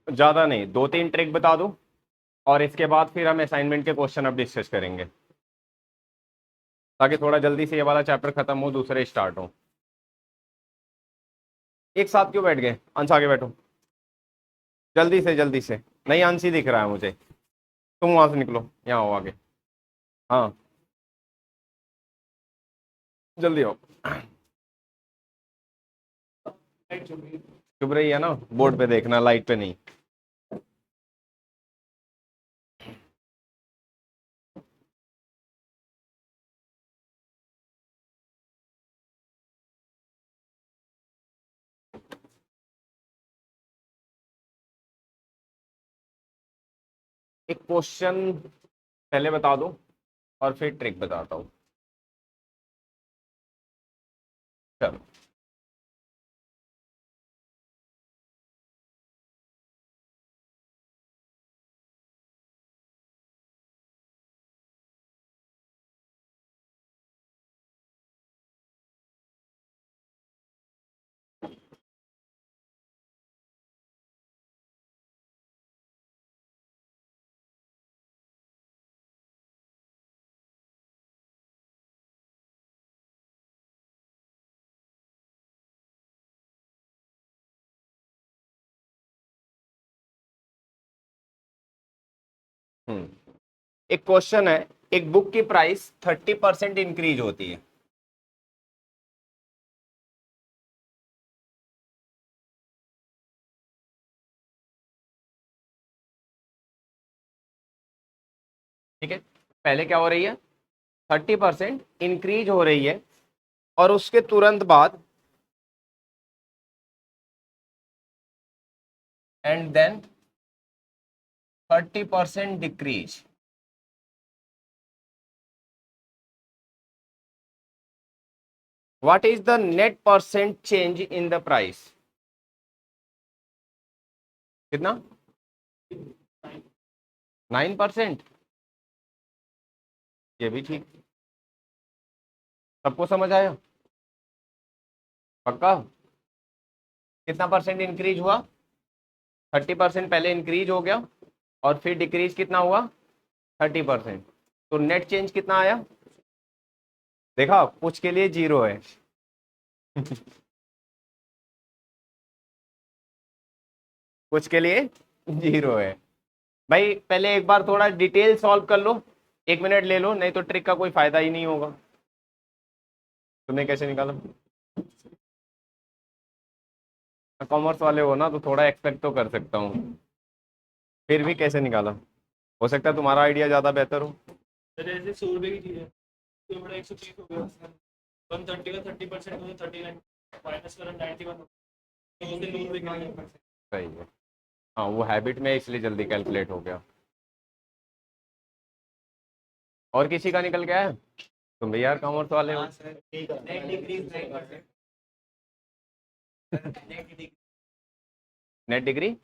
ज़्यादा नहीं, 2-3 ट्रिक बता दूं और इसके बाद फिर हम असाइनमेंट के क्वेश्चन अब डिस्कस करेंगे, ताकि थोड़ा जल्दी से ये वाला चैप्टर खत्म हो, दूसरे स्टार्ट हो। एक साथ क्यों बैठ गए? अंश आगे बैठो, जल्दी से जल्दी से। नहीं, अंश ही दिख रहा है मुझे, तुम वहां से निकलो, यहाँ आओ आगे। हाँ, जल्दी आओ। चुप रही है ना, बोर्ड पे देखना, लाइट पे नहीं। एक क्वेश्चन पहले बता दो और फिर ट्रिक बताता हूँ। चलो, एक क्वेश्चन है, एक बुक की प्राइस 30% इंक्रीज होती है। ठीक है, पहले क्या हो रही है? 30% इंक्रीज हो रही है, और उसके तुरंत बाद and then 30% decrease. What is the net percent change in the price? कितना? 9%। ये भी ठीक, सबको समझ आया? पक्का? कितना परसेंट इंक्रीज हुआ? 30% पहले इंक्रीज हो गया, और फिर डिक्रीज कितना हुआ? 30%। तो नेट चेंज कितना आया? देखा, कुछ के लिए जीरो है। कुछ के लिए जीरो है। भाई पहले एक बार थोड़ा डिटेल सॉल्व कर लो, 1 मिनट ले लो, नहीं तो ट्रिक का कोई फायदा ही नहीं होगा। तुमने कैसे निकाला? कॉमर्स वाले हो ना, तो थोड़ा एक्सपेक्ट तो कर सकता हूँ। फिर भी कैसे निकाला? हो सकता है तुम्हारा आइडिया ज्यादा बेहतर हो। सर ऐसे 100 रुपये की चीज है, तो बड़ा 130 हो गया। 130 का 30% मुझे 39 माइनस करा 91, तो उससे 9 रुपये का गया। सही है, हाँ वो हैबिट में है, इसलिए जल्दी कैलकुलेट हो गया। और किसी का निकल गया है? तुम भी यार कॉमर्स वाले हो। नेट डिग्री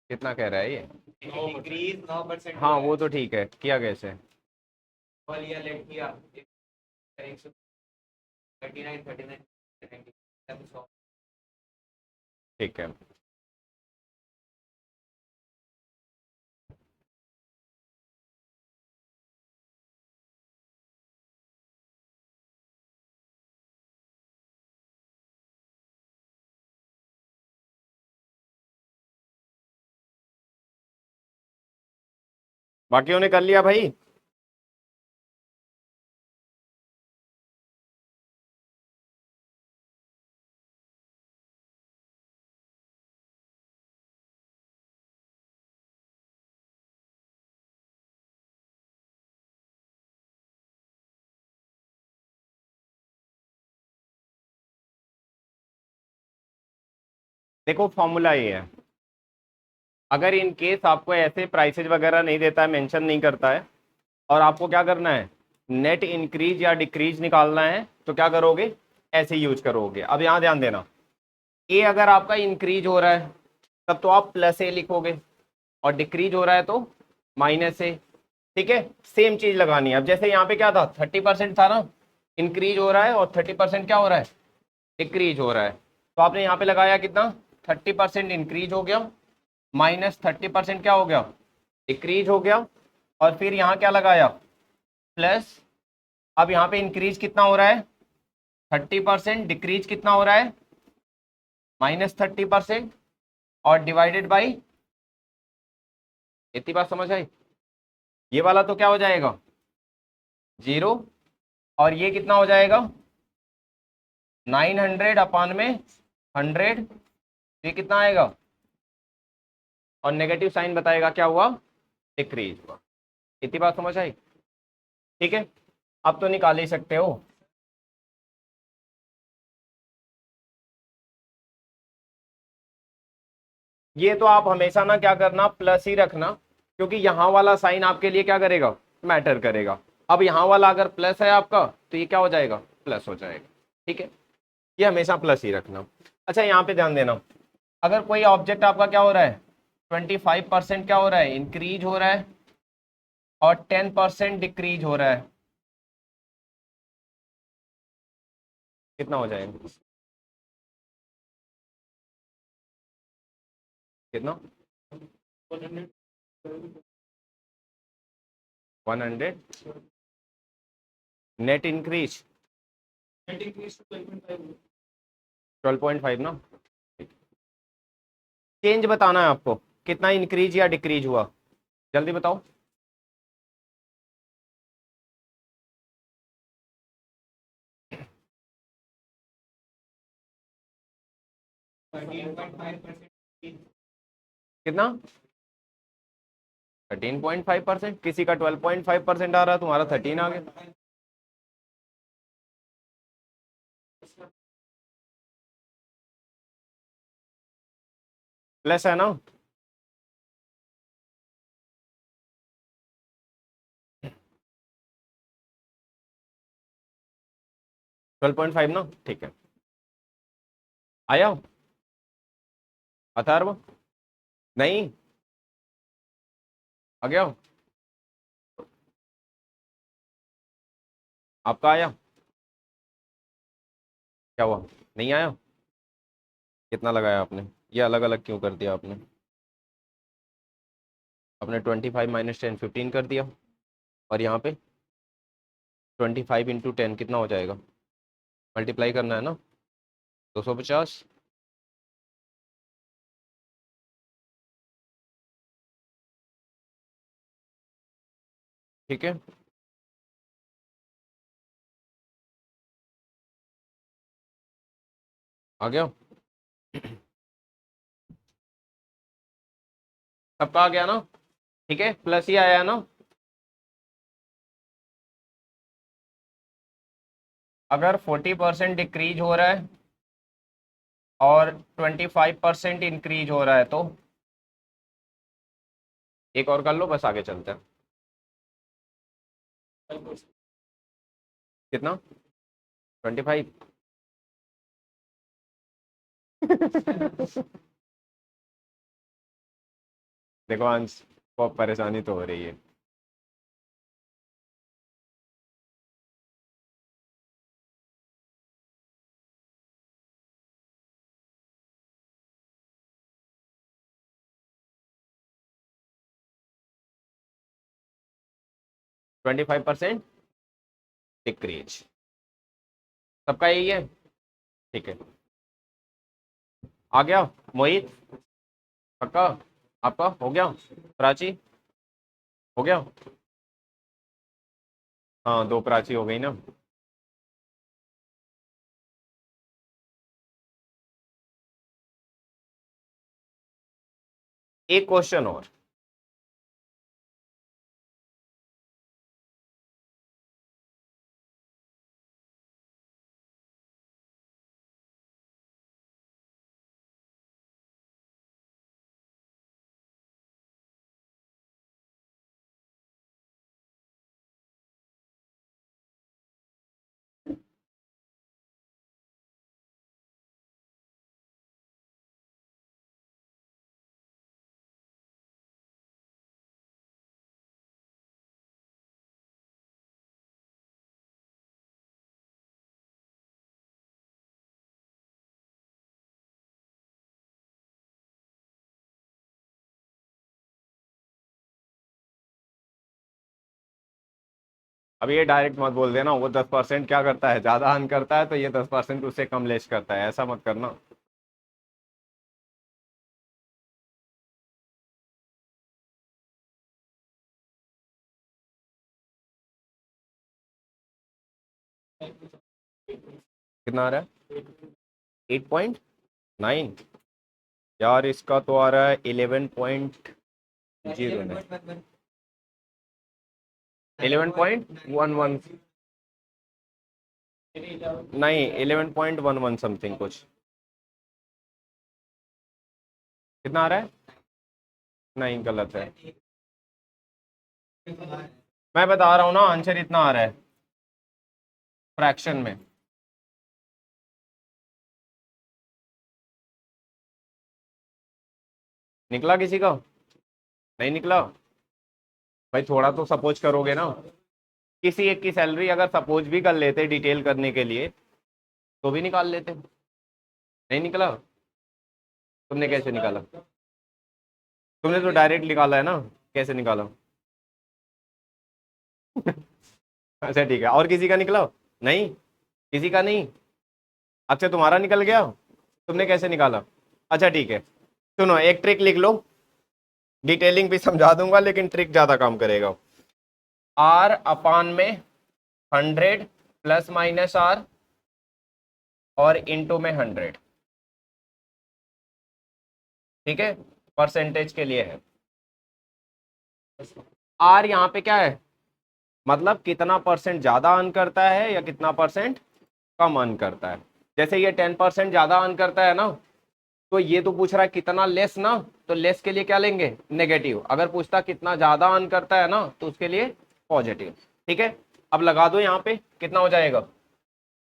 कितना कह रहा है ये? डिक्रीज 9%। हाँ वो तो ठीक है, किया कैसे? वालिया लेट किया 139 39 ठीक है। बाकियों ने कर लिया भाई? देखो फॉर्मूला ये है, अगर इन केस आपको ऐसे प्राइसेज वगैरह नहीं देता है, मेंशन नहीं करता है, और आपको क्या करना है, नेट इंक्रीज या डिक्रीज निकालना है, तो क्या करोगे? ऐसे यूज करोगे। अब यहाँ ध्यान देना, ए अगर आपका इंक्रीज हो रहा है तब तो आप प्लस ए लिखोगे, और डिक्रीज हो रहा है तो माइनस ए। ठीक है, सेम चीज लगानी है। अब जैसे यहाँ पे क्या था, 30% था ना, इंक्रीज हो रहा है, और 30% क्या हो रहा है? डिक्रीज हो रहा है। तो आपने यहाँ पे लगाया कितना, 30% इंक्रीज हो गया, माइनस 30% क्या हो गया, डिक्रीज हो गया, और फिर यहाँ क्या लगाया, प्लस। अब यहाँ पे इंक्रीज कितना हो रहा है, 30%, डिक्रीज कितना हो रहा है, -30%, और डिवाइडेड बाई, इतनी बात समझ आई। ये वाला तो क्या हो जाएगा, 0, और ये कितना हो जाएगा, 900 अपान में 100, ये कितना आएगा, और नेगेटिव साइन बताएगा क्या हुआ, डिक्रीज हुआ। इतनी बात समझ आई, ठीक है। अब तो निकाल ही सकते हो। ये तो आप हमेशा ना क्या करना, प्लस ही रखना, क्योंकि यहाँ वाला साइन आपके लिए क्या करेगा, मैटर करेगा। अब यहाँ वाला अगर प्लस है आपका, तो ये क्या हो जाएगा, प्लस हो जाएगा, ठीक है। ये हमेशा प्लस ही रखना। अच्छा, यहाँ पे ध्यान देना, अगर कोई ऑब्जेक्ट आपका क्या हो रहा है, 25% क्या हो रहा है, इंक्रीज हो रहा है, और 10% डिक्रीज हो रहा है, कितना हो जाएगा, कितना, 100 net increase, net increase to 12.5। 12.5 ना। चेंज बताना है आपको, कितना इंक्रीज या डिक्रीज हुआ, जल्दी बताओ। 13.5%। कितना, 13.5%, किसी का 12.5% आ रहा है, तुम्हारा 13 आ गया। प्लस है ना, ट्वेल्व पॉइंट फाइव ना, ठीक है। आया अथर्व, नहीं आ गया, आपका आया, क्या हुआ, नहीं आया, कितना लगाया आपने, ये अलग अलग क्यों कर दिया आपने, आपने 25 माइनस 10 15 कर दिया, और यहाँ पे 25 इंटू 10 कितना हो जाएगा, मल्टीप्लाई करना है ना, 250। ठीक है, आ गया, सबका आ गया ना, ठीक है, प्लस ही आया ना। अगर 40% डिक्रीज हो रहा है और 25% इंक्रीज हो रहा है, तो एक और कर लो, बस आगे चलते हैं। कितना, 25। देखो अंश, बहुत परेशानी तो हो रही है। ट्वेंटी 25% डिक्रीज, सबका यही है, ठीक है। आ गया मोहित, पक्का, आपका हो गया, प्राची हो गया, हाँ दो प्राची हो गई ना। एक क्वेश्चन और, अब ये डायरेक्ट मत बोल देना वो 10% क्या करता है, ज़्यादा अर्न करता है तो ये 10% उससे कम लेस करता है, ऐसा मत करना। कितना आ रहा है? 8.9। यार इसका तो आ रहा है 11.0 में, 11.11 नहीं 11.11 समथिंग कुछ। कितना आ रहा है? नहीं गलत है, मैं बता रहा हूँ ना आंसर इतना आ रहा है फ्रैक्शन में। निकला किसी का? नहीं निकला? भाई थोड़ा तो सपोज करोगे ना। किसी एक की सैलरी अगर सपोज भी कर लेते डिटेल करने के लिए तो भी निकाल लेते। नहीं निकला? तुमने कैसे निकाला? तुमने तो डायरेक्ट निकाला है ना, कैसे निकाला? अच्छा ठीक है, और किसी का निकला? नहीं, किसी का नहीं। अच्छा तुम्हारा निकल गया, तुमने कैसे निकाला? अच्छा ठीक है, सुनो एक ट्रिक लिख लो, डिटेलिंग भी समझा दूंगा लेकिन ट्रिक ज्यादा काम करेगा। आर अपान में 100 प्लस माइनस आर और इंटू में 100, ठीक है, परसेंटेज के लिए है। आर यहाँ पे क्या है, मतलब कितना परसेंट ज्यादा अर्न करता है या कितना परसेंट कम अर्न करता है। जैसे ये 10% ज्यादा अर्न करता है ना, तो ये तो पूछ रहा है कितना लेस ना, तो लेस के लिए क्या लेंगे, नेगेटिव। अगर पूछता कितना ज्यादा अर्न करता है ना तो उसके लिए पॉजिटिव। ठीक है, अब लगा दो यहाँ पे कितना हो जाएगा,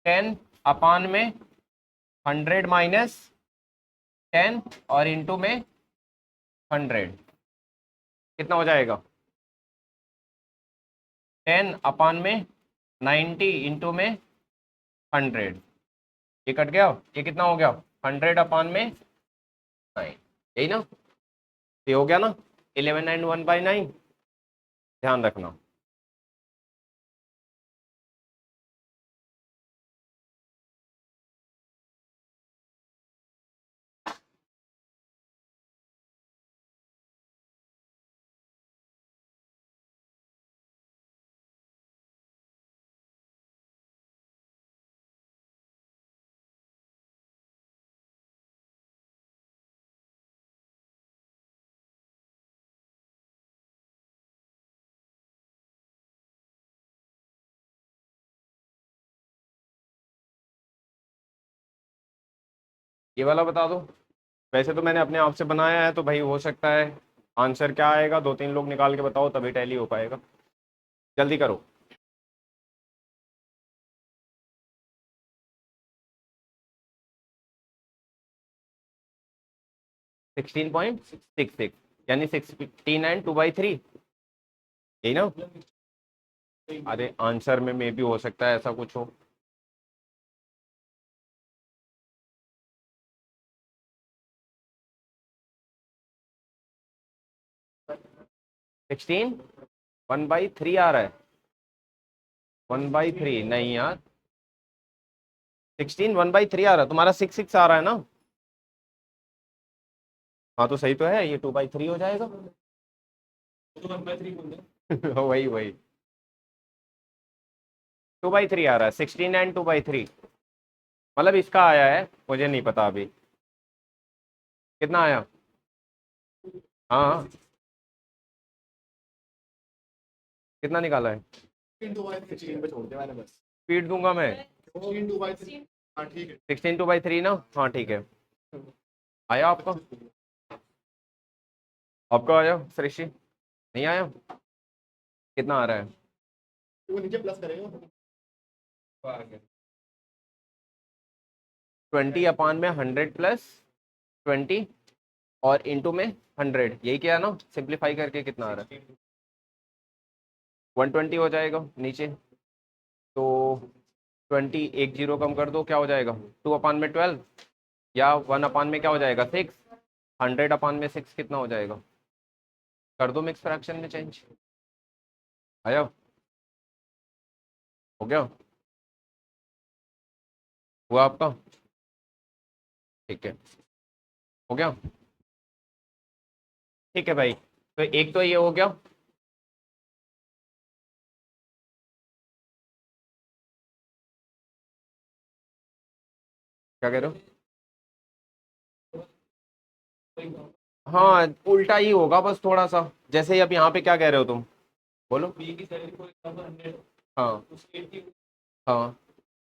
10 अपान में 100 माइनस 10 और इंटू में 100, कितना हो जाएगा, 10 अपान में 90 इंटू में 100। ये कट गया, ये कितना हो गया, 100 अपान में 9, यही ना, ये हो गया ना 11 एंड 1/9, ध्यान रखना। ये वाला बता दो, वैसे तो मैंने अपने आप से बनाया है तो भाई हो सकता है आंसर क्या आएगा, 2-3 लोग निकाल के बताओ तभी टैली हो पाएगा, जल्दी करो। 16.66 यानी 16 एंड 2/3, यही ना। अरे आंसर में मे भी हो सकता है ऐसा कुछ हो। सिक्सटीन 1/3 आ रहा है, 1/3 नहीं यार, 16 1/3 आ रहा है, तुम्हारा 6 आ रहा है ना। हाँ तो सही तो है, ये 2/3 हो जाएगा। तो 1/3 बोल दे। वही वही 2/3 आ रहा है, 16 एंड 2/3, मतलब इसका आया है, मुझे नहीं पता अभी कितना आया। हाँ हाँ, कितना निकाला है? 16 पे छोड़ दिया मैंने बस। स्पीड दूंगा मैं। 16/3। हाँ ठीक है। 16/3 ना, हाँ ठीक है। आया आपका? आपका आया सृष्टि? नहीं आया? कितना आ रहा है? वो नीचे प्लस करेगा। 20 अपान में 100 प्लस 20 और इंटू में 100, यही क्या है ना, सिंप्लीफाई करके कितना आ रहा है, 120 हो जाएगा नीचे। तो 20 एक जीरो कम कर दो, क्या हो जाएगा, 2 अपान में 12 या 1 अपान में क्या हो जाएगा 6, 100 अपान में 6 कितना हो जाएगा, कर दो मिक्स फ्रैक्शन में चेंज। आया? हो गया? हुआ आपका? ठीक है, हो गया। ठीक है भाई, तो एक तो ये हो गया। क्या कह रहे हो? हाँ, उल्टा ही होगा बस थोड़ा सा। जैसे ही अब यहाँ पे क्या कह रहे हो तुम? बोलो। बी की सैलरी फॉर एग्जांपल 100, हाँ। उसकी 80, हाँ,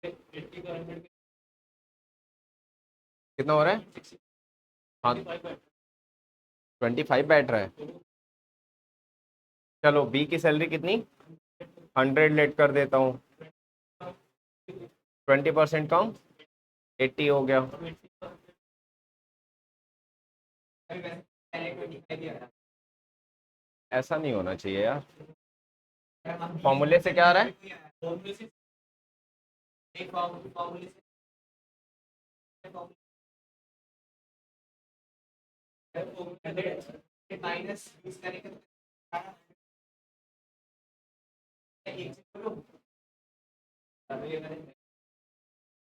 80 का 100 कितना हो रहा है? 60, हाँ, 25 25 बैठ रहा है। चलो, बी की सैलरी कितनी? 100 लेट कर देता हूँ। 20% कम, 80 हो गया। ऐसा नहीं होना चाहिए यार। फॉर्मूले से क्या आ रहा है?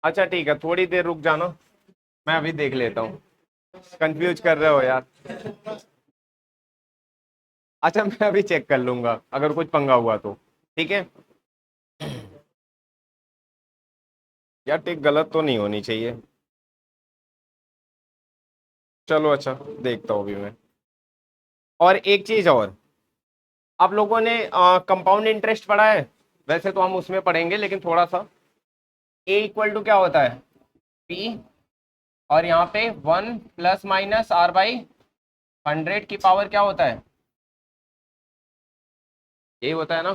अच्छा ठीक है, थोड़ी देर रुक जाना, मैं अभी देख लेता हूँ। कंफ्यूज कर रहे हो यार। अच्छा, मैं अभी चेक कर लूंगा अगर कुछ पंगा हुआ तो। ठीक है यार, टिक गलत तो नहीं होनी चाहिए। चलो अच्छा, देखता हूँ अभी मैं। और एक चीज और, आप लोगों ने कंपाउंड इंटरेस्ट पढ़ा है? वैसे तो हम उसमें पढ़ेंगे, लेकिन थोड़ा सा। ए इक्वल टू क्या होता है? पी, और यहाँ पे 1 ± R/100 की पावर क्या होता है? यही होता है ना?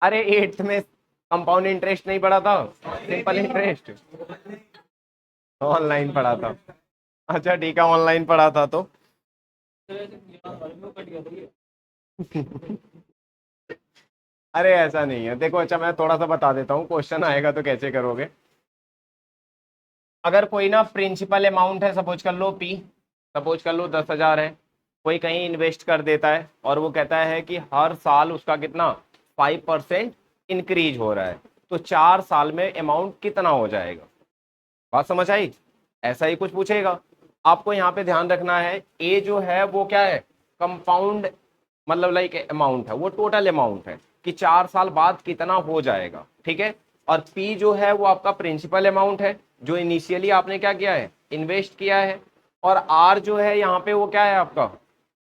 अरे एट्थ में कंपाउंड इंटरेस्ट नहीं पढ़ा था, सिंपल इंटरेस्ट ऑनलाइन पढ़ा था। अच्छा ठीक है, ऑनलाइन पढ़ा था तो कट गया था ये। अरे ऐसा नहीं है, देखो। अच्छा, मैं थोड़ा सा बता देता हूँ, क्वेश्चन आएगा तो कैसे करोगे। अगर कोई ना प्रिंसिपल अमाउंट है, सपोज कर लो पी, सपोज कर लो 10,000 है। कोई कहीं इन्वेस्ट कर देता है और वो कहता है कि हर साल उसका कितना 5% इंक्रीज हो रहा है, तो 4 साल में अमाउंट कितना हो जाएगा? बात समझ आई? ऐसा ही कुछ पूछेगा। आपको यहाँ पे ध्यान रखना है, ए जो है वो क्या है? कंपाउंड, मतलब लाइक अमाउंट है, वो टोटल अमाउंट है कि 4 साल बाद कितना हो जाएगा। ठीक है। और पी जो है वो आपका प्रिंसिपल अमाउंट है, जो इनिशियली आपने क्या किया है? इन्वेस्ट किया है। और आर जो है यहाँ पे वो क्या है आपका?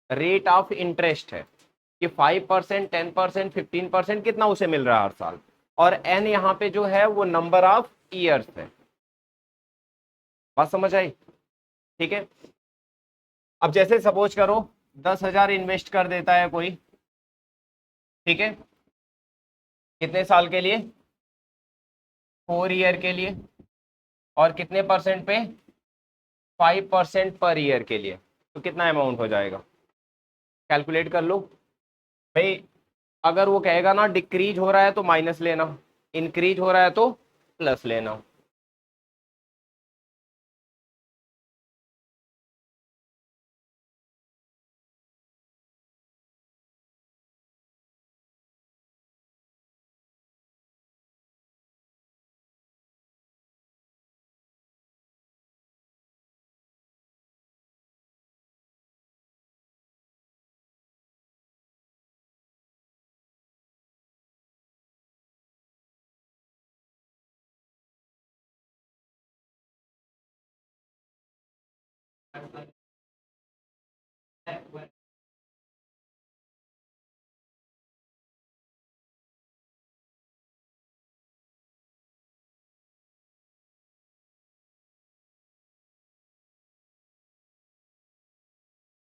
रेट ऑफ इंटरेस्ट है, कि 5%, 10%, 15% कितना उसे मिल रहा है हर साल। और एन यहाँ पे जो है वो नंबर ऑफ ईयर्स है। बात समझ आई? ठीक है। अब जैसे सपोज करो 10,000 इन्वेस्ट कर देता है कोई। ठीक है, कितने साल के लिए? 4 ईयर के लिए। और कितने परसेंट पे? 5% पर ईयर के लिए। तो कितना अमाउंट हो जाएगा? कैलकुलेट कर लो भाई। अगर वो कहेगा ना डिक्रीज हो रहा है तो माइनस लेना, इंक्रीज हो रहा है तो प्लस लेना।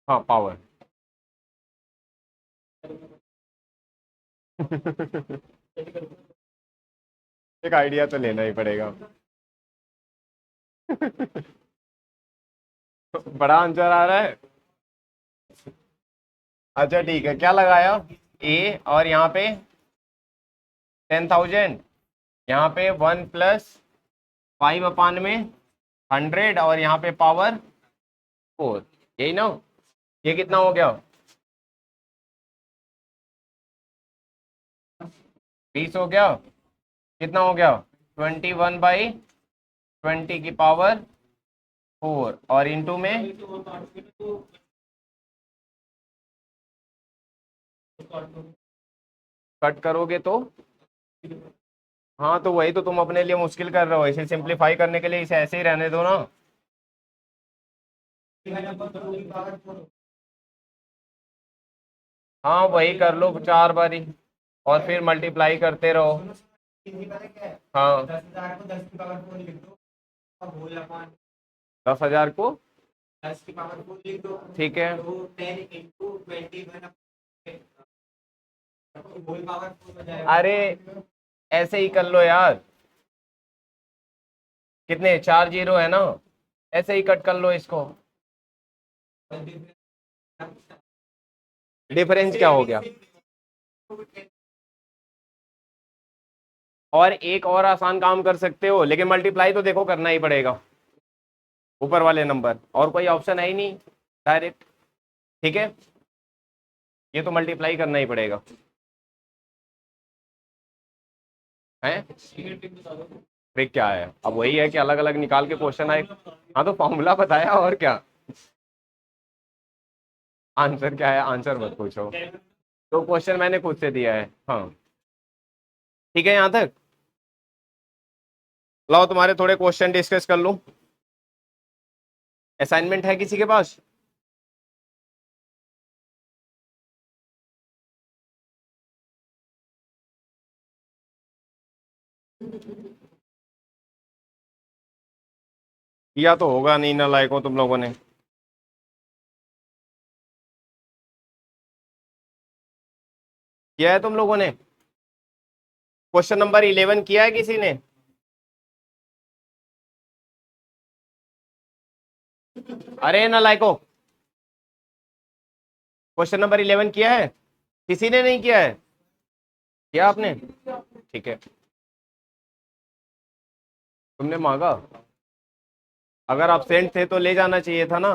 हाँ, पावर। एक आइडिया तो लेना ही पड़ेगा। बड़ा आंसर आ रहा है। अच्छा ठीक है, क्या लगाया? ए, और यहाँ पे 10,000, यहाँ पे 1 + 5/100, और यहाँ पे पावर 4। यही ना? ये कितना हो गया? 20 हो गया, कितना हो गया 21/20 और इंटू में तो वो काटोगे तो काट दो। कट करोगे तो, हाँ तो वही तो तुम अपने लिए मुश्किल कर रहे हो, इसे सिंपलीफाई करने के लिए इसे ऐसे ही रहने दो ना। हाँ वही कर लो 4 बारी और फिर मल्टीप्लाई करते रहो। हाँ 10,000 को 10 ठीक है, अरे ऐसे ही कर लो यार, कितने 4 जीरो है ना, ऐसे ही कट कर लो इसको। डिफरेंस क्या हो गया, और एक और आसान काम कर सकते हो, लेकिन मल्टीप्लाई तो देखो करना ही पड़ेगा ऊपर वाले नंबर, और कोई ऑप्शन है ही नहीं डायरेक्ट, ठीक है, ये तो मल्टीप्लाई करना ही पड़ेगा है। ट्रिक क्या है, अब वही है कि अलग अलग निकाल के क्वेश्चन आए। हाँ तो फॉर्मूला बताया और क्या, आंसर क्या है आंसर मत पूछो, तो क्वेश्चन मैंने खुद से दिया है। हाँ ठीक है यहाँ तक, लाओ तुम्हारे थोड़े क्वेश्चन डिस्कस कर लूं, असाइनमेंट है किसी के पास। किया तो होगा नहीं ना लायक हो तुम लोगों ने, किया है तुम लोगों ने, क्वेश्चन नंबर 11 किया है किसी ने। अरे ना लायको, क्वेश्चन नंबर 11 किया है, किसी ने नहीं किया है, किया आपने, ठीक है, तुमने मांगा, अगर absent थे तो ले जाना चाहिए था ना।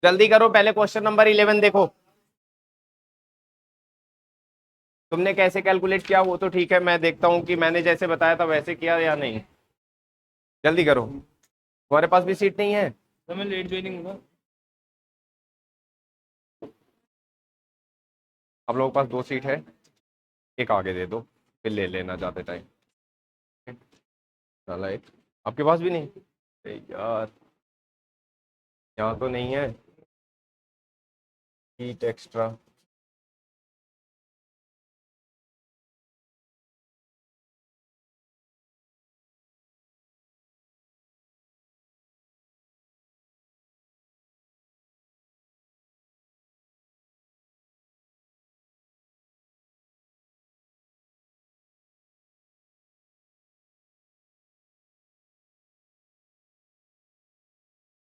जल्दी करो पहले क्वेश्चन नंबर 11 देखो, तुमने कैसे कैलकुलेट किया वो तो ठीक है, मैं देखता हूँ कि मैंने जैसे बताया था वैसे किया या नहीं, जल्दी करो, तुम्हारे पास भी सीट नहीं है। तो मैं लेट ज्वाइनिंग हुआ। आप लोगों के पास 2 सीट है, एक आगे दे दो, फिर ले लेना जाते टाइम, चला एक, आपके पास भी नहीं, अरे यार यहाँ तो नहीं है सीट एक्स्ट्रा,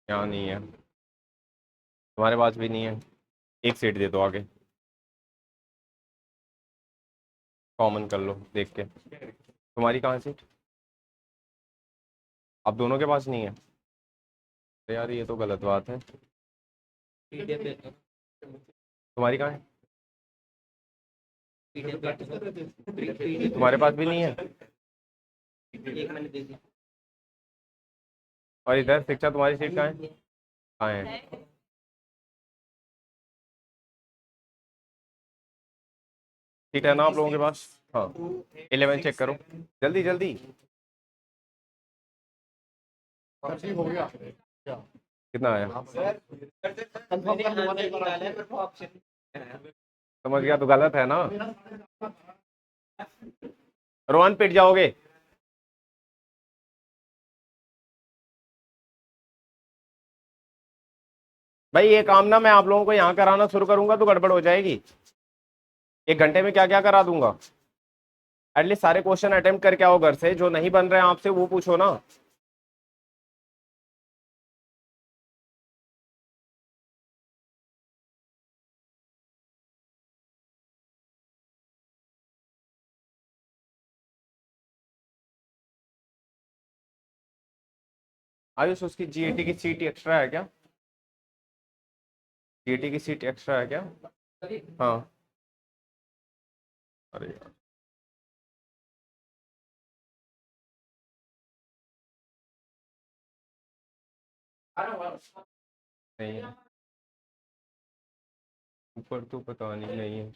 यहाँ नहीं है, तुम्हारे पास भी नहीं है, एक सीट दे दो आगे, कॉमन कर लो देख के, तुम्हारी कहाँ सीट, आप दोनों के पास नहीं है, तो यार ये तो गलत बात है, तुम्हारी कहाँ है, तुम्हारे पास भी नहीं है, और इधर शिक्षा तुम्हारी सीट कहाँ है, कहाँ है, सीट है ना आप लोगों के पास, हाँ 11 चेक करो, जल्दी जल्दी, हो गया क्या? कितना आया कंफर्म कर दूंगा नहीं समझ गया, तो गलत है ना, रोहन पिट जाओगे, भाई ये काम ना मैं आप लोगों को यहाँ कराना शुरू करूंगा तो गड़बड़ हो जाएगी, 1 घंटे में क्या क्या करा दूंगा, एटलीस्ट सारे क्वेश्चन अटेम्प्ट करके आओ घर से, जो नहीं बन रहे हैं आपसे वो पूछो ना। आयुष उसकी जीएटी की सीट एक्स्ट्रा है क्या, सीईटी की सीट एक्स्ट्रा है क्या? हाँ। अरे यार, नहीं है ऊपर तो पता नहीं है।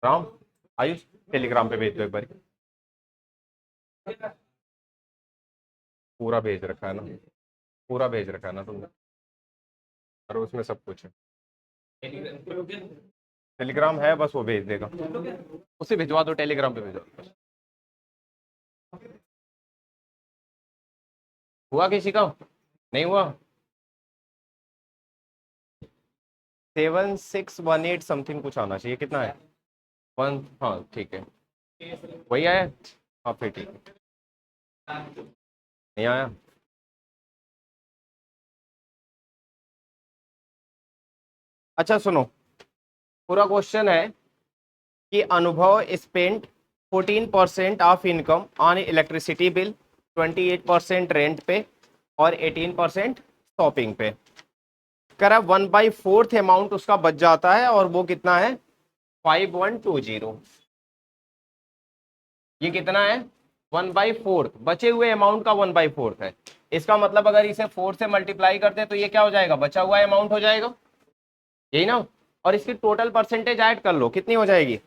राम, आयुष, टेलीग्राम पे भेज दो एक बार। पूरा भेज रखा है ना? पूरा भेज रखा है ना तुमने? और उसमें सब कुछ है। टेलीग्राम है, बस वो भेज देगा। उसे भिजवा दो, टेलीग्राम पे भेजो। हुआ किसी का? नहीं हुआ? 7618 समथिंग कुछ आना चाहिए। कितना है? वन, हाँ ठीक है, वही आया। हाँ फिर ठीक है। नहीं आया? अच्छा सुनो, पूरा क्वेश्चन है कि अनुभव spent 14% of income on electricity bill, 28% rent पे और 18% शॉपिंग पे। करा 1/4 अमाउंट उसका बच जाता है और वो कितना है? 5120। ये कितना है? 1/4 बचे हुए अमाउंट का 1/4 है। इसका मतलब अगर इसे 4 से मल्टीप्लाई करते हैं तो ये क्या हो जाएगा? बचा हुआ अमाउंट हो जाएगा, यही ना? और इसकी टोटल परसेंटेज ऐड कर लो, कितनी हो जाएगी?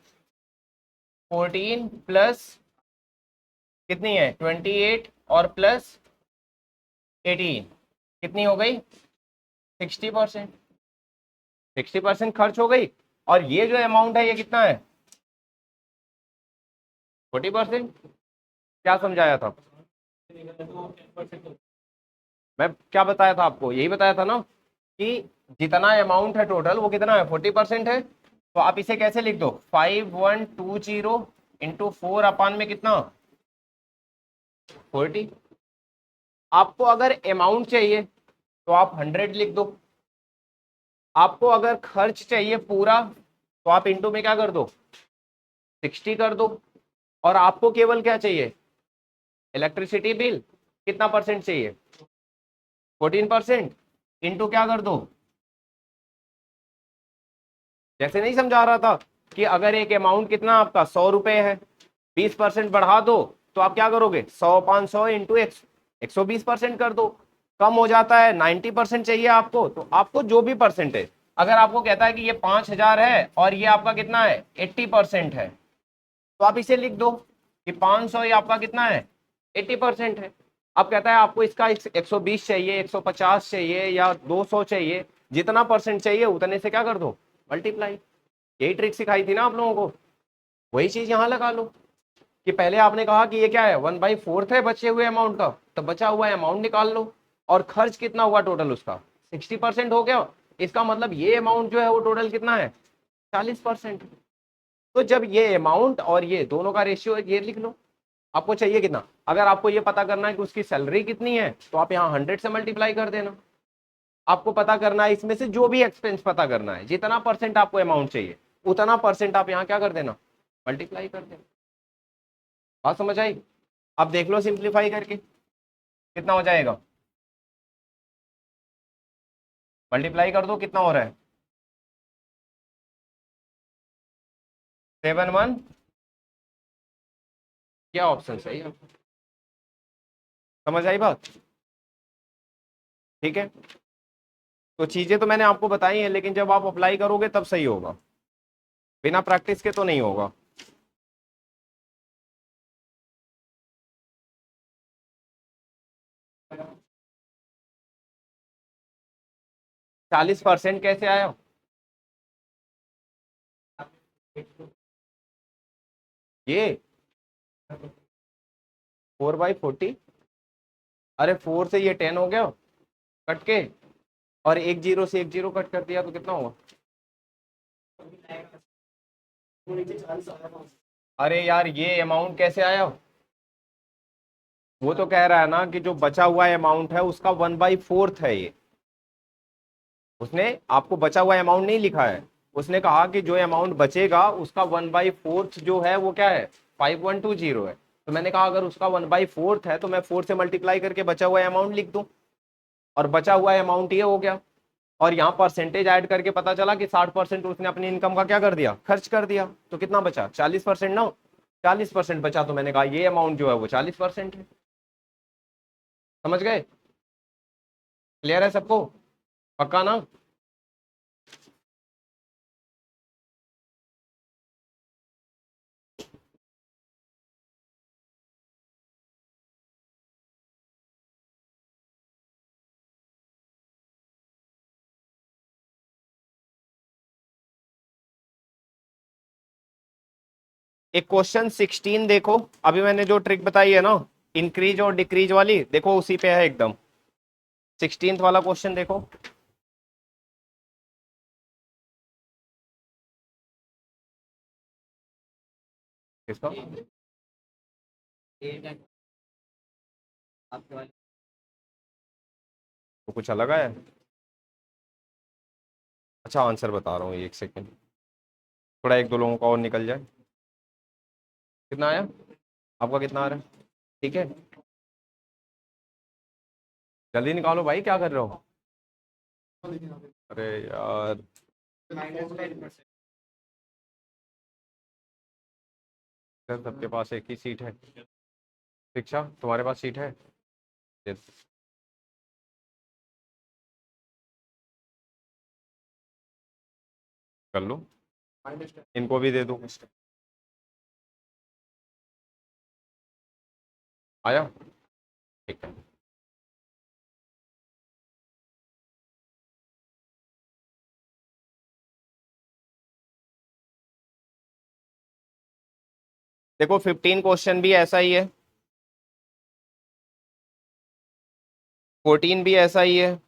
14 प्लस कितनी है? 28 और प्लस 18, कितनी हो गई? 60%। 60% खर्च हो गई। और ये जो अमाउंट है ये कितना है? 40%। क्या समझाया था? मैं क्या बताया था आपको? यही बताया था ना कि जितना अमाउंट है टोटल वो कितना है? 40% है। तो आप इसे कैसे लिख दो? 5120 इंटू 4 अपान में कितना? 40। आपको अगर अमाउंट चाहिए तो आप 100 लिख दो। आपको अगर खर्च चाहिए पूरा तो आप इंटू में क्या कर दो? 60 कर दो। और आपको केवल क्या चाहिए? इलेक्ट्रिसिटी बिल कितना परसेंट चाहिए? 14%। इंटू क्या कर दो? जैसे नहीं समझा रहा था कि अगर एक अमाउंट कितना आपका 100 रुपए है, 20% बढ़ा दो तो आप क्या करोगे? 100 500 इंटू 120% कर दो। कम हो जाता है, 90% चाहिए आपको तो आपको जो भी परसेंटेज, अगर आपको कहता है कि ये 5000 है और ये आपका कितना है? 80% है, तो आप इसे लिख दो कि 500 ये आपका कितना है? 80% है। अब कहता है आपको इसका 120 चाहिए, 150 चाहिए या 200 चाहिए, जितना परसेंट चाहिए उतने से क्या कर दो? मल्टीप्लाई। यही ट्रिक सिखाई थी ना आप लोगों को, वही चीज यहां लगा लो कि पहले आपने कहा कि ये क्या है? 1/4 है बचे हुए अमाउंट का, तो बचा हुआ अमाउंट निकाल लो। और खर्च कितना हुआ टोटल उसका? 60% हो गया। इसका मतलब ये अमाउंट जो है वो टोटल कितना है? 40%। तो जब ये अमाउंट और ये दोनों का रेशियो ये लिख लो। आपको चाहिए कितना? अगर आपको ये पता करना है कि उसकी सैलरी कितनी है तो आप यहाँ 100 से मल्टीप्लाई कर देना। आपको पता करना है इसमें से जो भी एक्सपेंस पता करना है, जितना परसेंट आपको अमाउंट चाहिए उतना परसेंट आप यहाँ क्या कर देना? मल्टीप्लाई कर देना। बात समझ आई? आप देख लो सिंप्लीफाई करके कितना हो जाएगा। मल्टीप्लाई कर दो, कितना हो रहा है? 71। क्या ऑप्शन सही है? समझ आई बात? ठीक है, तो चीजें तो मैंने आपको बताई हैं लेकिन जब आप अप्लाई करोगे तब सही होगा, बिना प्रैक्टिस के तो नहीं होगा। 40% कैसे आया? ये 4/40। अरे 4 से ये 10 हो गया कट के, और एक जीरो से एक जीरो कट कर दिया तो कितना हुआ? अरे यार ये अमाउंट कैसे आया? वो तो कह रहा है ना कि जो बचा हुआ अमाउंट है उसका 1/4 है ये। उसने आपको बचा हुआ अमाउंट नहीं लिखा है, उसने कहा कि जो अमाउंट बचेगा उसका 1/4 जो है वो क्या है, 5120 है। तो मैंने कहा अगर उसका 1/4 है तो मैं 4 से मल्टीप्लाई करके बचा हुआ अमाउंट लिख दूं, और बचा हुआ अमाउंट ये हो गया। और यहाँ परसेंटेज ऐड करके पता चला कि 60% उसने अपनी इनकम का क्या कर दिया, खर्च कर दिया। तो कितना बचा, 40% ना, 40% बचा। तो मैंने कहा ये अमाउंट जो है वो 40% है। समझ गए? क्लियर है सबको? पक्का ना? एक क्वेश्चन 16 देखो, अभी मैंने जो ट्रिक बताई है ना, इंक्रीज और डिक्रीज वाली, देखो उसी पे है एकदम। 16th वाला क्वेश्चन देखो। किसका? तो कुछ अलग आया? अच्छा आंसर बता रहा हूँ, एक सेकेंड, थोड़ा एक दो लोगों का और निकल जाए। कितना आया आपका, कितना आ रहा है? ठीक है, जल्दी निकालो भाई, क्या कर रहे हो? अरे यार, सर सबके पास एक ही सीट है। शिक्षा तुम्हारे पास सीट है? Yes. कर लो, इनको भी दे दो। आया? ठीक है। देखो 15 क्वेश्चन भी ऐसा ही है, 14 भी ऐसा ही है।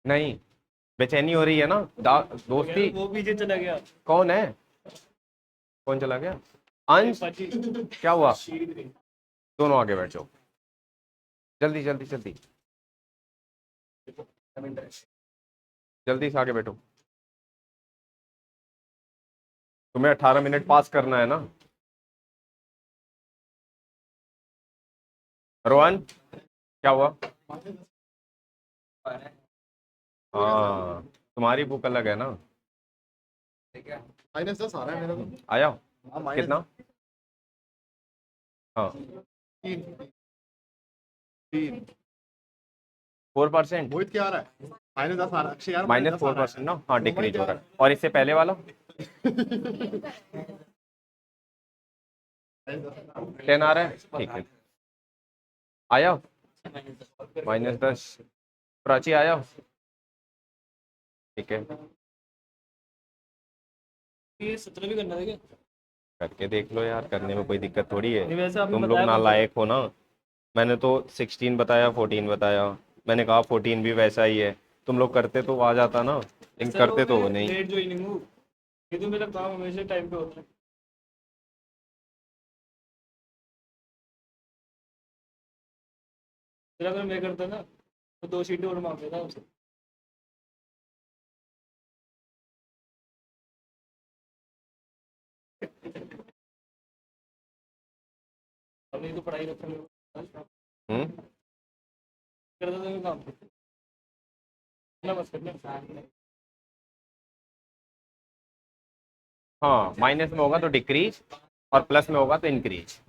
नहीं, बेचैनी हो रही है ना, दोस्ती। वो पीछे चला गया। कौन है? कौन चला गया? अंश, क्या हुआ? दोनों आगे बैठ जाओ, जल्दी जल्दी जल्दी, जल्दी से आगे बैठो। तुम्हें 18 मिनट पास करना है ना। रोहन, क्या हुआ? हाँ, तुम्हारी बुक अलग है ना। -10 आ रहा है मेरा तो। आया? हाँ, कितना? हाँ, 3 3 4%। मोहित क्या आ रहा है? -10 आ रहा है अक्षय यार, माइनस -10 आ फोर रहा परसेंट ना, हाँ है। डिक्रीज हो रहा है। और इससे पहले वाला -10 10 आ रहा है, ठीक है। आया? -10। प्राची आया? ठीक है, ये 17 भी करना था क्या? करके देख लो यार, करने में कोई दिक्कत थोड़ी है। नहीं वैसे आपने तुम लोग बताया कौन सा था? नालायक हो ना। मैंने तो 16 बताया, 14 बताया। मैंने कहा 14 भी वैसा ही है। तुम लोग करते तो आ जाता ना, लेकिन सर वो करते तो मैं वो नहीं। लेट ज्वाइनिंग हूँ, ये तो मेरा काम हमेशा टाइम पे होता है। फिर अगर मैं करता ना तो 2 सीटें और मांग लेता उससे। अब नहीं तो पढ़ाई रखा करता हम्म। था मैं काम ना बस करना। हाँ, माइनस में होगा तो डिक्रीज, और प्लस में होगा तो इंक्रीज।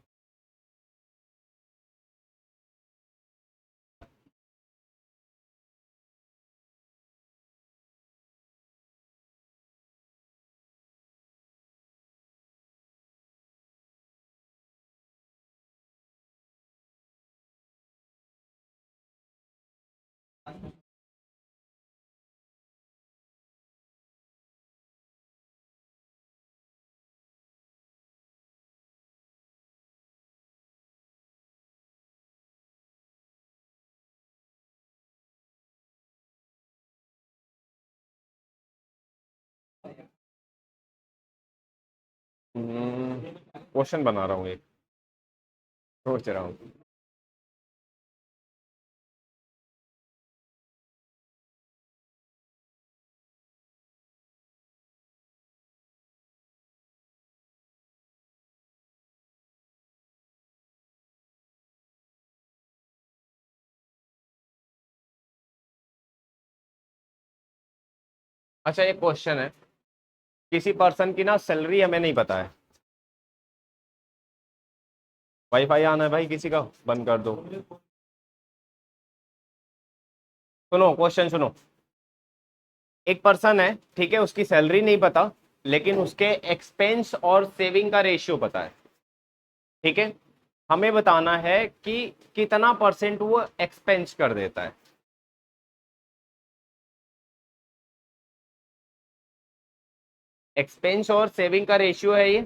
क्वेश्चन बना रहा हूँ, एक सोच रहा हूँ। अच्छा, एक क्वेश्चन है, किसी पर्सन की ना सैलरी हमें नहीं पता है। वाईफाई आना है भाई किसी का, बंद कर दो। सुनो क्वेश्चन सुनो। एक पर्सन है, ठीक है, उसकी सैलरी नहीं पता, लेकिन उसके एक्सपेंस और सेविंग का रेशियो पता है। ठीक है, हमें बताना है कि कितना परसेंट वो एक्सपेंस कर देता है। एक्सपेंस और सेविंग का रेशियो है ये,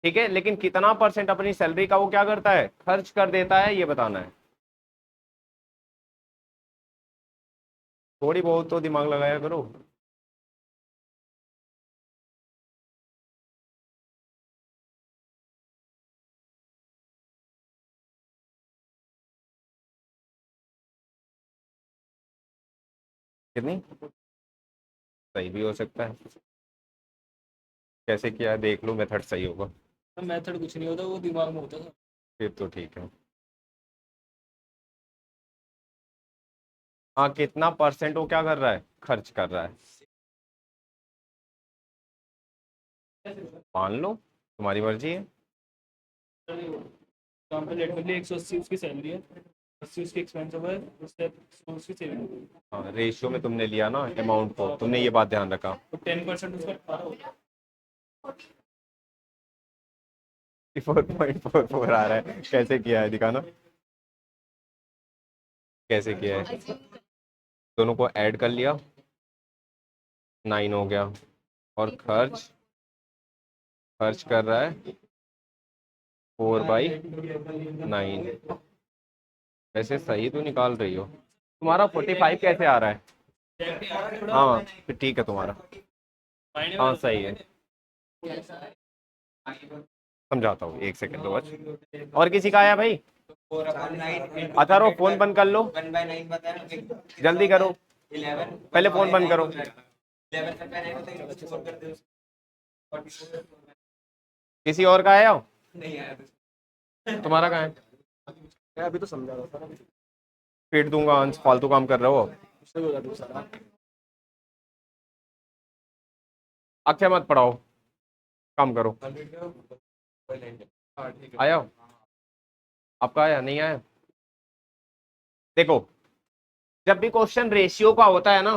ठीक है, लेकिन कितना परसेंट अपनी सैलरी का वो क्या करता है, खर्च कर देता है, ये बताना है। थोड़ी बहुत तो दिमाग लगाया करो। कितनी सही भी हो सकता है, कैसे किया है देख लो, मेथड सही होगा मेथड कुछ नहीं होता, वो दिमाग में होता था। फिर तो ठीक है। हाँ, कितना परसेंट वो क्या कर रहा है, खर्च कर रहा है, मान लो तुम्हारी मर्जी है। काम पे लेट कर लिया, 180 उसकी सैलरी है, 80 उसकी एक्सपेंस हुआ है, उससे 100 उसकी सेविंग है। हाँ, रेशियो में तुमने लिया ना अमाउंट को, तुमने ये बात ध्यान रखा। तो 10% उसका 18 हो गया। 4.44 आ रहा है, कैसे किया है दिखाना, कैसे किया है। दोनों को ऐड कर लिया, 9 हो गया, और खर्च खर्च कर रहा है 4/9। वैसे सही तो निकाल रही हो, तुम्हारा 45 कैसे आ रहा है। हाँ फिर ठीक है तुम्हारा, हाँ सही है, समझाता हूँ, एक सेकंड दो बस। और किसी का आया भाई, अथर्व फोन बंद कर लो, जल्दी करो, पहले फोन बंद करो। किसी और का आया हो, तुम्हारा कहाँ है, मैं अभी तो समझा रहा था। पीट दूंगा अंश, फालतू काम कर रहे हो। सही होगा दूसरा। अक्षय मत पढ़ाओ, काम करो। आया हो? आपका आया नहीं आया। देखो, जब भी क्वेश्चन रेशियो का होता है ना,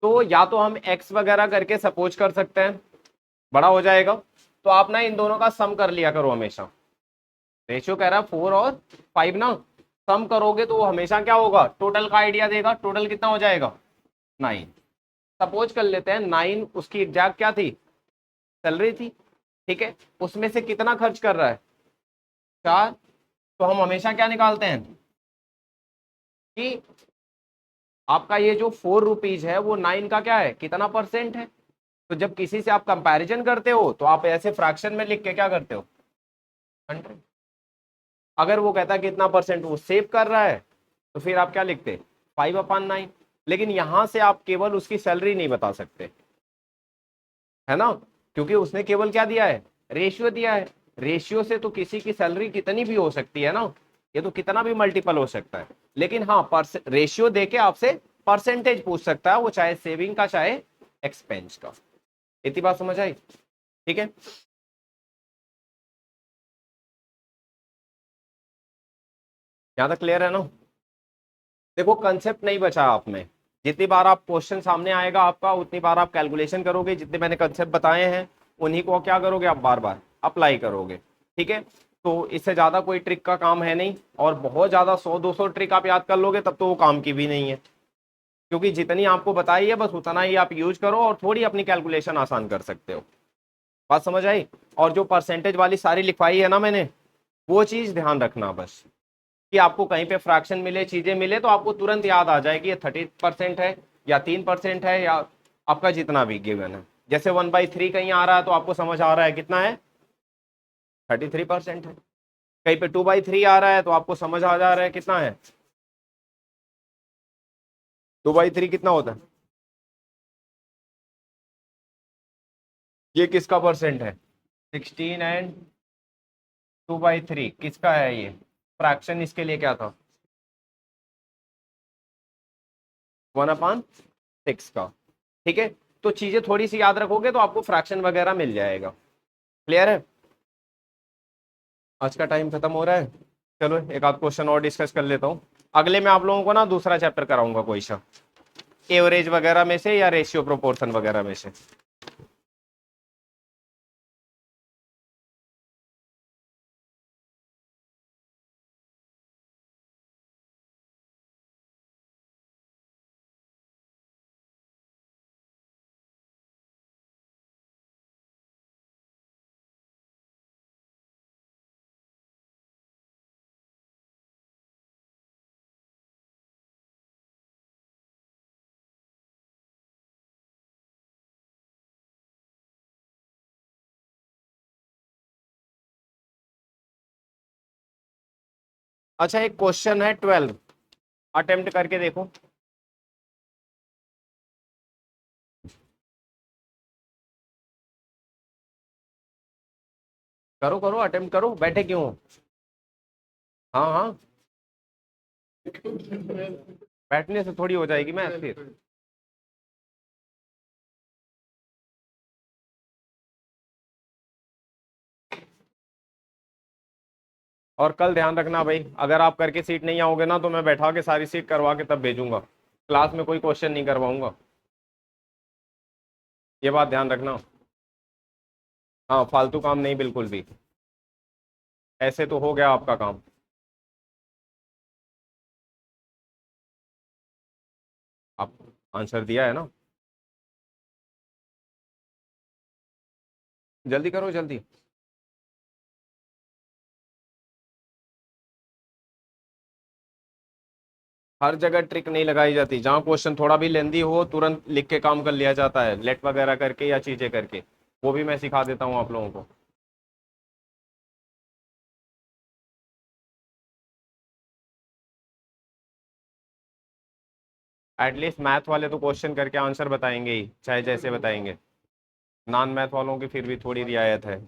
तो या तो हम एक्स वगैरह करके सपोज कर सकते हैं, बड़ा हो जाएगा, तो आप ना इन दोनों का सम कर लिया करो हमेशा। रेशियो कह रहा है 4 और 5 ना, सम करोगे तो वो हमेशा क्या होगा, टोटल का आइडिया देगा। टोटल कितना हो जाएगा, 9। सपोज कर लेते हैं 9 उसकी एग्जैक्ट क्या थी, सैलरी थी, ठीक है, उसमें से कितना खर्च कर रहा है, 4। तो हम हमेशा क्या निकालते हैं कि आपका ये जो 4 रुपीज है वो 9 का क्या है, कितना परसेंट है। तो जब किसी से आप कंपैरिजन करते हो तो आप ऐसे फ्रैक्शन में लिख के क्या करते हो, 100। अगर वो कहता है कितना परसेंट वो सेव कर रहा है, तो फिर आप क्या लिखते, 5/9। लेकिन यहां से आप केवल उसकी सैलरी नहीं बता सकते, है ना, क्योंकि उसने केवल क्या दिया है, रेशियो दिया है। रेशियो से तो किसी की सैलरी कितनी भी हो सकती है ना, ये तो कितना भी मल्टीपल हो सकता है। लेकिन हाँ, रेशियो देके आपसे परसेंटेज पूछ सकता है, वो चाहे सेविंग का चाहे एक्सपेंस का। इतनी बात समझ आई, ठीक है। यहां तक क्लियर है ना। देखो, कंसेप्ट नहीं बचा आप में, जितनी बार आप क्वेश्चन सामने आएगा आपका, उतनी बार आप कैलकुलेशन करोगे, जितने मैंने कंसेप्ट बताए हैं उन्हीं को क्या करोगे, आप बार बार अप्लाई करोगे, ठीक है। तो इससे ज्यादा कोई ट्रिक का काम है नहीं, और बहुत ज्यादा 100-200 ट्रिक आप याद कर लोगे तब तो वो काम की भी नहीं है, क्योंकि जितनी आपको बताई है बस उतना ही आप यूज करो और थोड़ी अपनी कैलकुलेशन आसान कर सकते हो। बात समझ आई। और जो परसेंटेज वाली सारी लिखवाई है ना मैंने, वो चीज ध्यान रखना बस, कि आपको कहीं पे फ्रैक्शन मिले, चीजें मिले, तो आपको तुरंत याद आ जाए कि ये 30% है या 3% है या आपका जितना भी गिवन है, जैसे 1/3 कहीं आ रहा है तो आपको समझ आ रहा है कितना है, 33% है। कहीं पे 2/3 आ रहा है तो आपको समझ आ जा रहा है कितना है, 2/3 कितना होता है, ये किसका परसेंट है, 16 एंड 2/3 किसका है ये फ्रैक्शन, इसके लिए क्या था 1/6 का। ठीक है, तो चीजें थोड़ी सी याद रखोगे तो आपको फ्रैक्शन वगैरह मिल जाएगा। क्लियर है, आज का टाइम खत्म हो रहा है, चलो एक आध क्वेश्चन और डिस्कस कर लेता हूँ। अगले में आप लोगों को ना दूसरा चैप्टर कराऊंगा कोई सा, एवरेज वगैरह में से या रेशियो प्रोपोर्शन वगैरह में से। अच्छा एक क्वेश्चन है 12, अटेम्प्ट करके देखो। करो करो अटेम्प्ट करो, बैठे क्यों हो? हाँ हाँ, बैठने से थोड़ी हो जाएगी मैथ फिर। और कल ध्यान रखना भाई, अगर आप करके सीट नहीं आओगे ना तो मैं बैठा के सारी सीट करवा के तब भेजूंगा, क्लास में कोई क्वेश्चन नहीं करवाऊंगा, ये बात ध्यान रखना। हाँ फालतू काम नहीं बिल्कुल भी, ऐसे तो हो गया आपका काम। आप आंसर दिया है ना, जल्दी करो जल्दी। हर जगह ट्रिक नहीं लगाई जाती, जहाँ क्वेश्चन थोड़ा भी लेंदी हो तुरंत लिख के काम कर लिया जाता है, लेट वगैरह करके या चीजें करके, वो भी मैं सिखा देता हूँ आप लोगों को। एटलीस्ट मैथ वाले तो क्वेश्चन करके आंसर बताएंगे ही, चाहे जैसे बताएंगे। नॉन मैथ वालों की फिर भी थोड़ी रियायत है।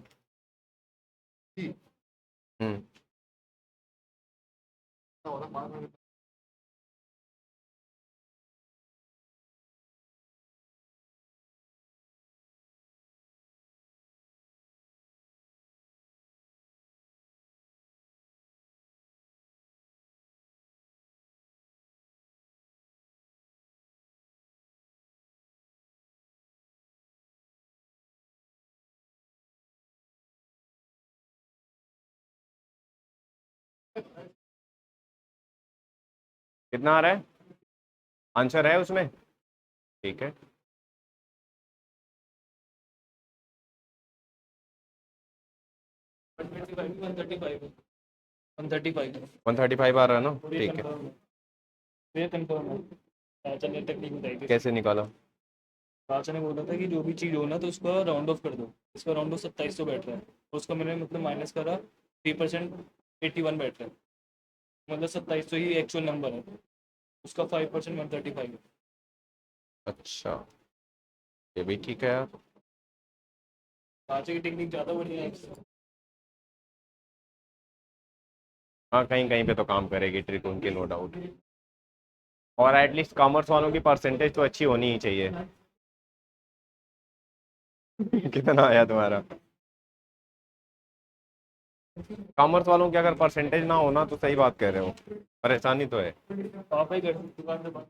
हम्म। कितना आ रहा है, आंसर है उसमें, ठीक है। 135 135 135 आ रहा है ना, ये ठीक है। कंफर्म है, ये कंफर्म है। अच्छा ने टेक्निक बताई थी, कैसे निकाला, राजा ने बोला था कि जो भी चीज़ हो ना तो उसका राउंड ऑफ कर दो। इसका राउंड ऑफ 2700 बैठ रहा है, और उसका मैंने मतलब माइनस करा 3%, 81 बैठ रहा है, मतलब 2700 ही एक्चुअल नंबर है, उसका 5% 135 है। अच्छा ये भी ठीक है यार। राजा की टेक्निक ज़्यादा बढ़िया है। हाँ कहीं कहीं पे तो काम करेगी ट्रिक उनकी, नो डाउट। और एटलीस्ट कॉमर्स वालों की परसेंटेज तो अच्छी होनी ही चाहिए। कितना आया तुम्हारा, कॉमर्स वालों की अगर परसेंटेज ना होना तो सही बात कह रहे हो, परेशानी तो है। पापा ही कर दुकान से बात।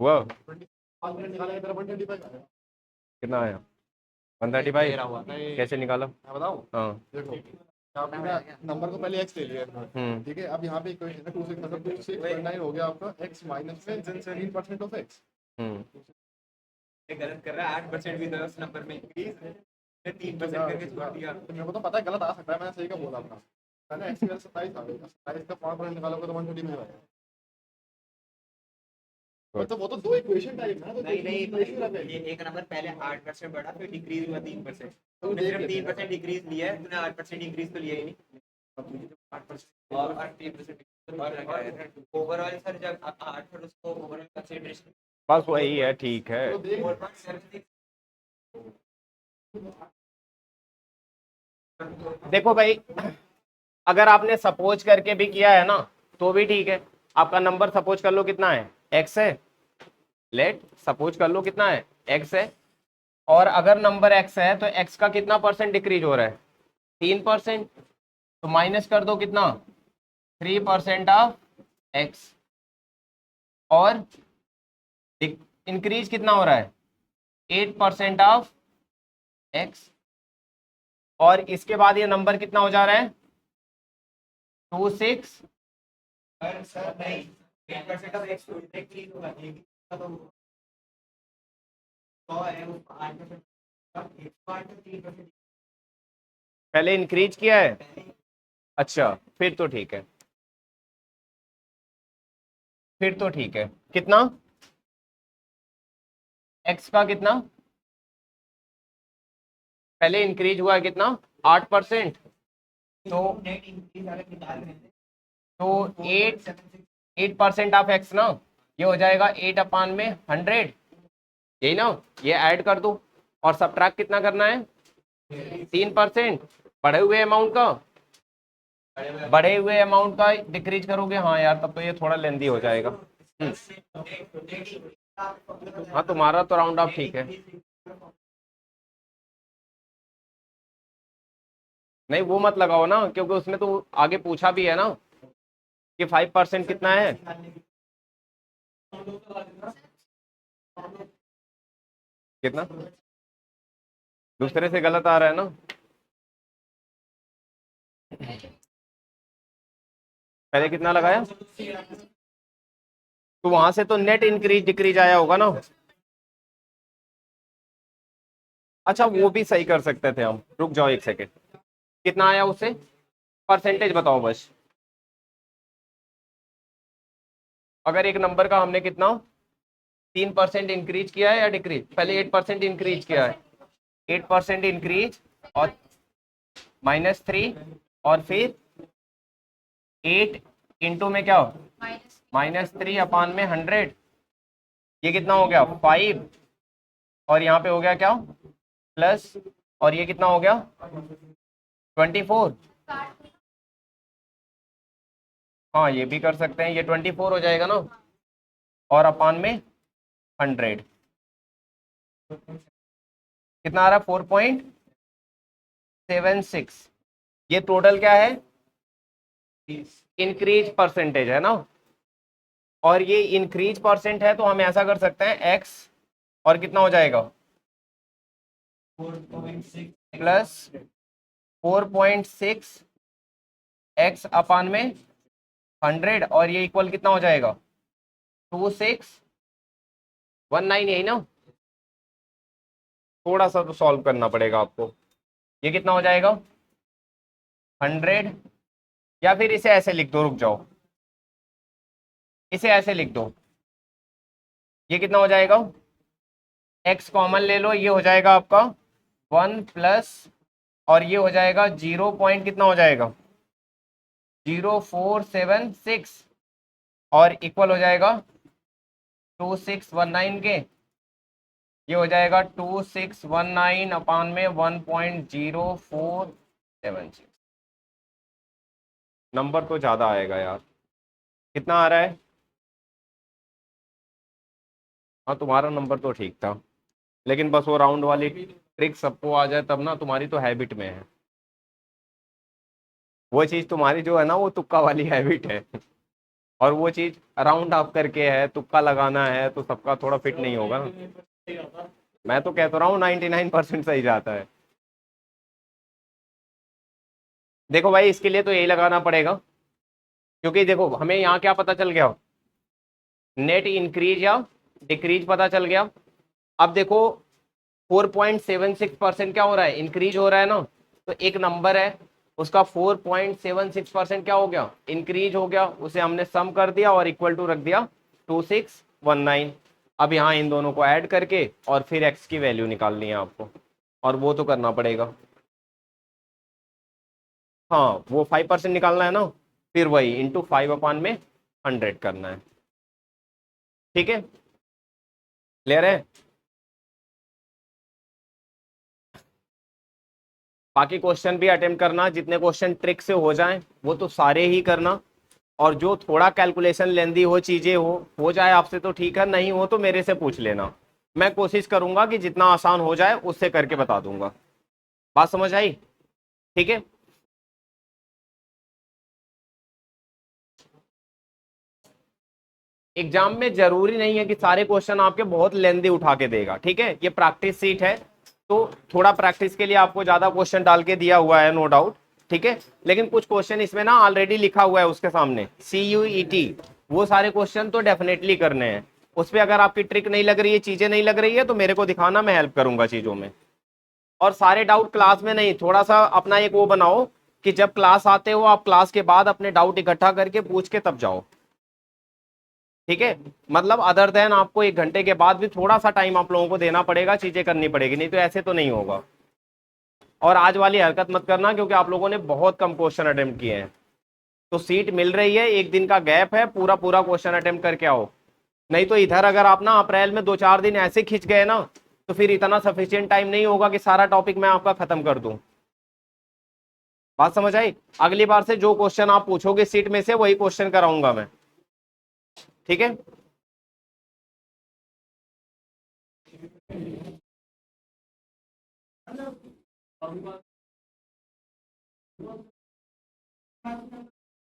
हुआ कितना आया, 135 कैसे निकाला, मैं बताऊं, हाँ। देखो यहाँ पे ना नंबर को पहले x ले लिया है, ठीक है। अब यहाँ पे इक्वेशन है 2 6 मतलब 26.9 हो गया आपका x माइनस में 17% ऑफ x। हम्म। गलत कर रहा है, 8% भी 10 नंबर में इंक्रीज, 3% करके छोड़ दिया। तो मेरे को तो पता है गलत आ सकता है, मैंने सही का बोला अपना। मैंने x 27 आ गया, 27 का 5% निकालोगे तो 135 आएगा। मतलब वो तो दो इक्वेशन टाइप है ना, तो नहीं नहीं इक्वेशन भाई, ये एक नंबर पहले 8% बढ़ा फिर डिक्रीज हुआ 3%। तो तूने देख सिर्फ लेते हैं। 3% डिक्रीज लिया है, तूने 8% इंक्रीज तो लिया ही नहीं। 8% और 3% और ओवरऑल सर जब 8 पर उसको ओवरऑल कंसीडरेशन बस वही है, ठीक है। तो देख 4.76। देखो भाई, अगर आपने सपोज करके भी किया है ना तो भी ठीक है। आपका नंबर सपोज कर लो कितना है, x है। लेट सपोज कर लो कितना है, x है। और अगर नंबर x है तो x का कितना परसेंट डिक्रीज हो रहा है, 3%। तो माइनस कर दो कितना, 3% ऑफ x। और इंक्रीज कितना हो रहा है, 8% ऑफ x। और इसके बाद ये नंबर कितना हो जा रहा है, 26। सर नहीं 8% ऑफ एक्स डिक्रीज होगा, ये भी तो 100 है उसको 8% अब 108 तो 3% पहले इंक्रीज किया है, अच्छा फिर तो ठीक है, फिर तो ठीक है। कितना, x का कितना, पहले इंक्रीज हुआ है कितना, 8%। तो नेट इंक्रीज अगर निकाल रहे हैं तो 8% ऑफ x ना, ये हो जाएगा 8/100, यही ना। ये ऐड कर दो और सब्ट्रैक्ट कितना करना है, 3%। बढ़े हुए अमाउंट का, बढ़े हुए अमाउंट का डिक्रीज करोगे। हाँ यार, तब तो ये थोड़ा लेंदी हो जाएगा। हाँ, तुम्हारा तो राउंड ऑफ ठीक है। नहीं वो मत लगाओ ना, क्योंकि उसमें तो आगे पूछा भी है ना कि 5% कितना है। कितना, दूसरे से गलत आ रहा है ना। पहले कितना लगाया, तो वहां से तो नेट इंक्रीज डिक्रीज आया होगा ना। अच्छा वो भी सही कर सकते थे हम, रुक जाओ एक सेकेंड। कितना आया उससे, परसेंटेज बताओ बस। अगर एक नंबर का हमने कितना 3% इंक्रीज किया है या डिक्रीज, पहले 8% इंक्रीज किया है, 8% इंक्रीज और -3, और फिर 8 इंटू में क्या हो, -3/100। ये कितना हो गया 5, और यहाँ पे हो गया क्या प्लस, और ये कितना हो गया 24। हाँ ये भी कर सकते हैं, ये 24 हो जाएगा ना, और अपान में 100 कितना आ रहा है, 4.76। ये टोटल क्या है, इंक्रीज परसेंटेज है ना। और ये इंक्रीज परसेंट है, तो हम ऐसा कर सकते हैं x, और कितना हो जाएगा प्लस 4.6 x अपान में 100, और ये इक्वल कितना हो जाएगा 2619, यही ना। थोड़ा सा तो सॉल्व करना पड़ेगा आपको। ये कितना हो जाएगा 100, या फिर इसे ऐसे लिख दो, रुक जाओ, इसे ऐसे लिख दो। ये कितना हो जाएगा, x कॉमन ले लो, ये हो जाएगा आपका 1 प्लस, और ये हो जाएगा 0 पॉइंट कितना हो जाएगा 0476, और इक्वल हो जाएगा 2619 के। ये हो जाएगा 2619 अपान में 1.0476। नंबर तो ज्यादा आएगा यार। कितना आ रहा है, हाँ तुम्हारा नंबर तो ठीक था, लेकिन बस वो राउंड वाली ट्रिक सबको आ जाए तब ना, तुम्हारी तो हैबिट में है वो चीज, तुम्हारी जो है ना वो तुक्का वाली हैबिट है। और वो चीज राउंड ऑफ करके है, तुक्का लगाना है, तो सबका थोड़ा फिट नहीं होगा ना। मैं तो कहता रहा हूँ 99% सही जाता है। देखो भाई, इसके लिए तो यही लगाना पड़ेगा, क्योंकि देखो हमें यहाँ क्या पता चल गया, नेट इंक्रीज या डिक्रीज पता चल गया। अब देखो 4.76% क्या हो रहा है, इंक्रीज हो रहा है ना। तो एक नंबर है उसका 4.76% क्या हो गया, इंक्रीज हो गया, उसे हमने सम कर दिया और इक्वल टू रख दिया 26 19। अब यहाँ इन दोनों को ऐड करके और फिर x की वैल्यू निकालनी है आपको, और वो तो करना पड़ेगा। हाँ, वो 5% निकालना है ना, फिर वही इंटू 5/100 करना है। ठीक है, क्लियर है? बाकी क्वेश्चन भी अटेम्प्ट करना, जितने क्वेश्चन ट्रिक से हो जाएं वो तो सारे ही करना, और जो थोड़ा कैलकुलेशन लेंदी हो, चीजें हो जाए आपसे तो ठीक है, नहीं हो तो मेरे से पूछ लेना। मैं कोशिश करूंगा कि जितना आसान हो जाए उससे करके बता दूंगा। बात समझ आई? ठीक है, एग्जाम में जरूरी नहीं है कि सारे क्वेश्चन आपके बहुत लेंदी उठा के देगा। ठीक है, ये प्रैक्टिस सीट है, तो थोड़ा प्रैक्टिस के लिए आपको ज्यादा क्वेश्चन डाल के दिया हुआ है, नो डाउट। ठीक है, लेकिन कुछ क्वेश्चन इसमें ना ऑलरेडी लिखा हुआ है उसके सामने CUET, वो सारे क्वेश्चन तो डेफिनेटली करने हैं। उस पर अगर आपकी ट्रिक नहीं लग रही है, चीजें नहीं लग रही है, तो मेरे को दिखाना, मैं हेल्प करूंगा चीजों में। और सारे डाउट क्लास में नहीं, थोड़ा सा अपना एक वो बनाओ कि जब क्लास आते हो आप क्लास के बाद अपने डाउट इकट्ठा करके पूछ के तब जाओ। ठीक है, मतलब अदर देन आपको 1 घंटे के बाद भी थोड़ा सा टाइम आप लोगों को देना पड़ेगा, चीजें करनी पड़ेगी, नहीं तो ऐसे तो नहीं होगा। और आज वाली हरकत मत करना, क्योंकि आप लोगों ने बहुत कम क्वेश्चन अटेम्प्ट किए हैं, तो सीट मिल रही है, 1 दिन का गैप है, पूरा पूरा क्वेश्चन अटेम्प्ट करके आओ। नहीं तो इधर अगर आप ना अप्रैल में 2-4 दिन ऐसे खिंच गए ना, तो फिर इतना सफिशियंट टाइम नहीं होगा कि सारा टॉपिक मैं आपका खत्म कर दूं। बात समझ आई? अगली बार से जो क्वेश्चन आप पूछोगे सीट में से वही क्वेश्चन कराऊंगा मैं। ठीक है।